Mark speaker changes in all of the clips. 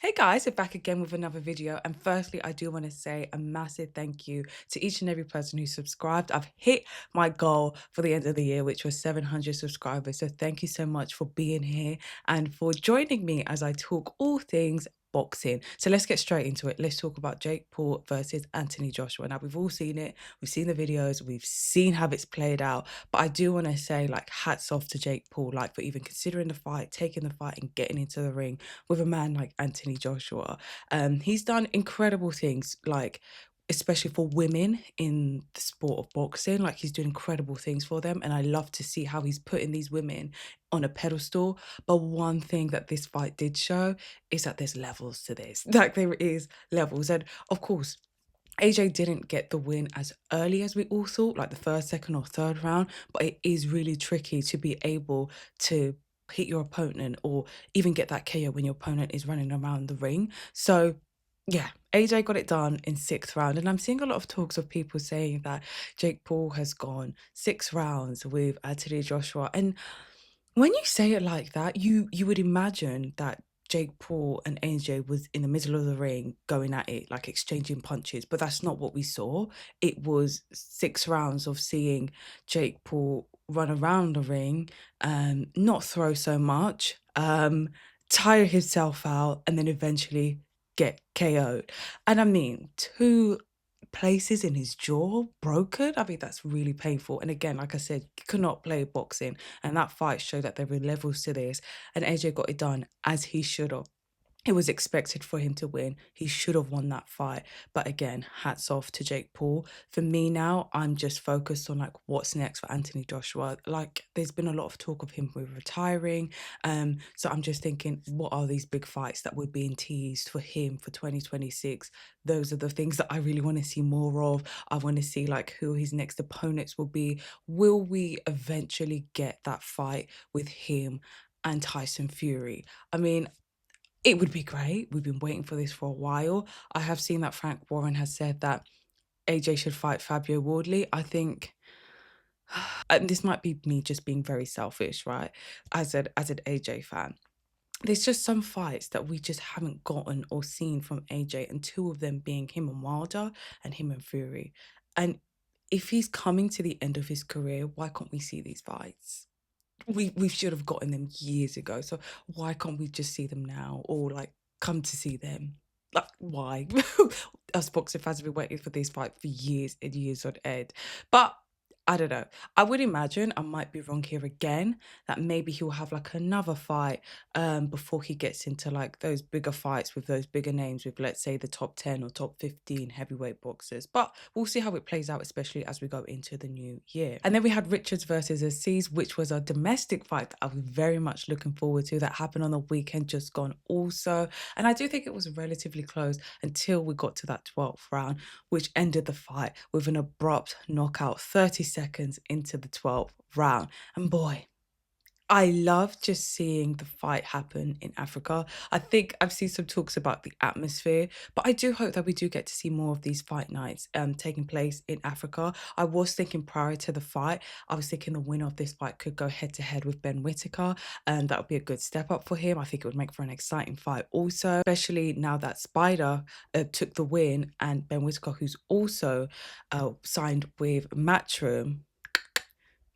Speaker 1: Hey guys, we're back again with another video. And firstly, I do want to say a massive thank you to each and every person who subscribed. I've hit my goal for the end of the year, which was 700 subscribers. So thank you so much for being here and for joining me as I talk all things boxing. So let's get straight into it. Let's talk about Jake Paul versus Anthony Joshua. Now, we've all seen it. We've seen the videos. We've seen how it's played out. But I do want to say, like, hats off to Jake Paul, like, for even considering the fight, taking the fight, and getting into the ring with a man like Anthony Joshua. He's done incredible things, like especially for women in the sport of boxing. Like he's doing incredible things for them, and I love to see how he's putting these women on a pedestal. But one thing that this fight did show is that there's levels to this. Like there is levels, and of course. AJ didn't get the win as early as we all thought, like the first, second, or third round, but it is really tricky to be able to hit your opponent or even get that KO when your opponent is running around the ring. So, yeah, AJ got it done in sixth round. And I'm seeing a lot of talks of people saying that Jake Paul has gone 6 rounds with Anthony Joshua. And when you say it like that, you would imagine that Jake Paul and AJ was in the middle of the ring going at it, like exchanging punches, but that's not what we saw. It was 6 rounds of seeing Jake Paul run around the ring, not throw so much, tire himself out, and then eventually get KO'd. And I mean, two places in his jaw broken. I mean, that's really painful. And again, like I said, you could not play boxing. And that fight showed that there were levels to this. And AJ got it done as he should have. It was expected for him to win. He should have won that fight. But again, hats off to Jake Paul. For me now, I'm just focused on like what's next for Anthony Joshua. Like there's been a lot of talk of him with retiring. So I'm just thinking, what are these big fights that were being teased for him for 2026? Those are the things that I really want to see more of. I want to see like who his next opponents will be. Will we eventually get that fight with him and Tyson Fury? I mean, it would be great. We've been waiting for this for a while. I have seen that Frank Warren has said that AJ should fight Fabio Wardley. I think, and this might be me just being very selfish, right? As an AJ fan, there's just some fights that we just haven't gotten or seen from AJ, and two of them being him and Wilder and him and Fury. And if he's coming to the end of his career, why can't we see these fights? We should have gotten them years ago. So why can't we just see them now or like come to see them? Like why? Us boxing fans have been waiting for this fight for years and years on end. But I don't know. I would imagine, I might be wrong here again, that maybe he'll have like another fight before he gets into like those bigger fights with those bigger names with, let's say, the top 10 or top 15 heavyweight boxers. But we'll see how it plays out, especially as we go into the new year. And then we had Richards versus Aziz, which was a domestic fight that I was very much looking forward to. That happened on the weekend just gone also. And I do think it was relatively close until we got to that 12th round, which ended the fight with an abrupt knockout 30 seconds into the 12th round. And boy, I love just seeing the fight happen in Africa. I think I've seen some talks about the atmosphere, but I do hope that we do get to see more of these fight nights taking place in Africa. I was thinking prior to the fight, I was thinking the winner of this fight could go head to head with Ben Whittaker, and that would be a good step up for him. I think it would make for an exciting fight also, especially now that Spider took the win and Ben Whittaker, who's also signed with Matchroom,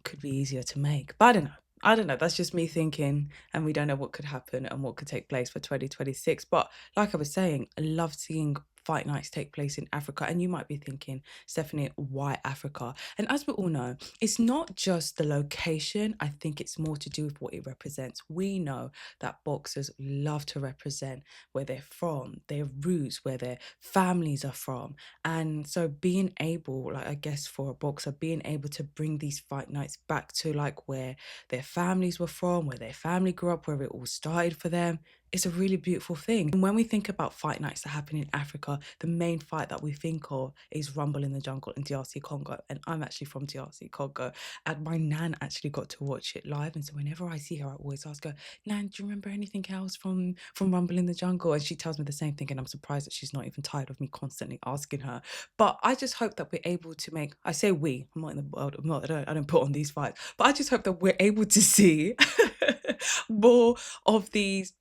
Speaker 1: could be easier to make. But I don't know. I don't know. That's just me thinking, and we don't know what could happen and what could take place for 2026. But like I was saying, I love seeing fight nights take place in Africa. And you might be thinking, Stephanie, why Africa? And as we all know, it's not just the location. I think it's more to do with what it represents. We know that boxers love to represent where they're from, their roots, where their families are from. And so being able, like I guess for a boxer, being able to bring these fight nights back to like where their families were from, where their family grew up, where it all started for them, it's a really beautiful thing. And when we think about fight nights that happen in Africa, the main fight that we think of is Rumble in the Jungle in DRC Congo. And I'm actually from DRC Congo. And my nan actually got to watch it live. And so whenever I see her, I always ask her, Nan, do you remember anything else from Rumble in the Jungle? And she tells me the same thing. And I'm surprised that she's not even tired of me constantly asking her. But I just hope that we're able to make, I say we, I'm not in the world, I don't put on these fights, but I just hope that we're able to see more of these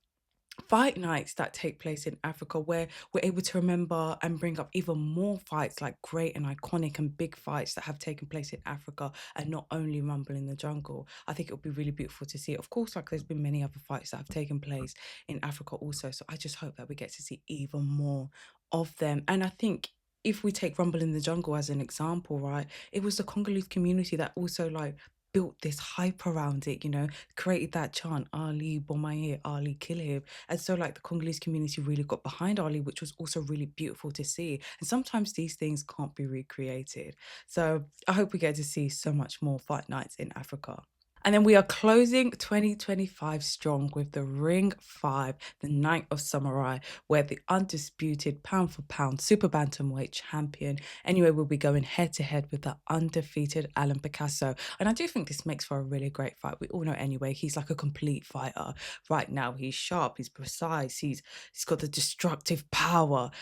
Speaker 1: fight nights that take place in Africa where we're able to remember and bring up even more fights, like great and iconic and big fights that have taken place in Africa, and not only Rumble in the Jungle. I think it would be really beautiful to see. Of course, like there's been many other fights that have taken place in Africa also. So I just hope that we get to see even more of them. And I think if we take Rumble in the Jungle as an example, right, it was the Congolese community that also like built this hype around it, created that chant, Ali Bomaye, Ali kill him. And so like the Congolese community really got behind Ali, which was also really beautiful to see. And sometimes these things can't be recreated. So I hope we get to see so much more fight nights in Africa. And then we are closing 2025 strong with the Ring 5, the Night of Samurai, where the undisputed pound for pound super bantamweight champion, anyway, will be going head to head with the undefeated Alan Picasso. And I do think this makes for a really great fight. We all know anyway, he's like a complete fighter. Right now, he's sharp, he's precise, he's got the destructive power.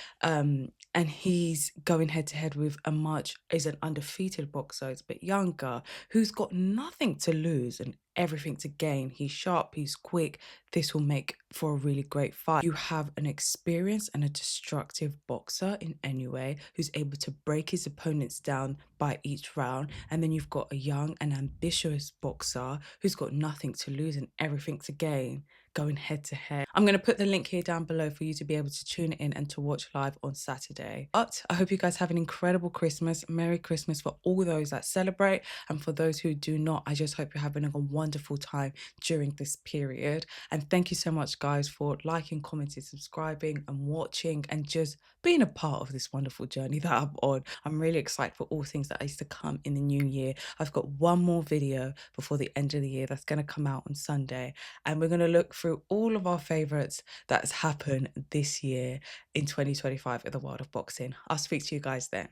Speaker 1: And he's going head to head with a much is an undefeated boxer, he's a bit younger, who's got nothing to lose and everything to gain. He's sharp, he's quick. This will make for a really great fight. You have an experienced and a destructive boxer in Inoue who's able to break his opponents down by each round. And then you've got a young and ambitious boxer who's got nothing to lose and everything to gain, going head to head. I'm going to put the link here down below for you to be able to tune in and to watch live on Saturday. But I hope you guys have an incredible Christmas. Merry Christmas for all those that celebrate. And for those who do not, I just hope you're having a wonderful time during this period. And thank you so much, guys, for liking, commenting, subscribing, and watching, and just being a part of this wonderful journey that I'm on. I'm really excited for all things that is to come in the new year. I've got one more video before the end of the year that's going to come out on Sunday. And we're going to look through all of our favorites that's happened this year in 2025 in the world of boxing. I'll speak to you guys then.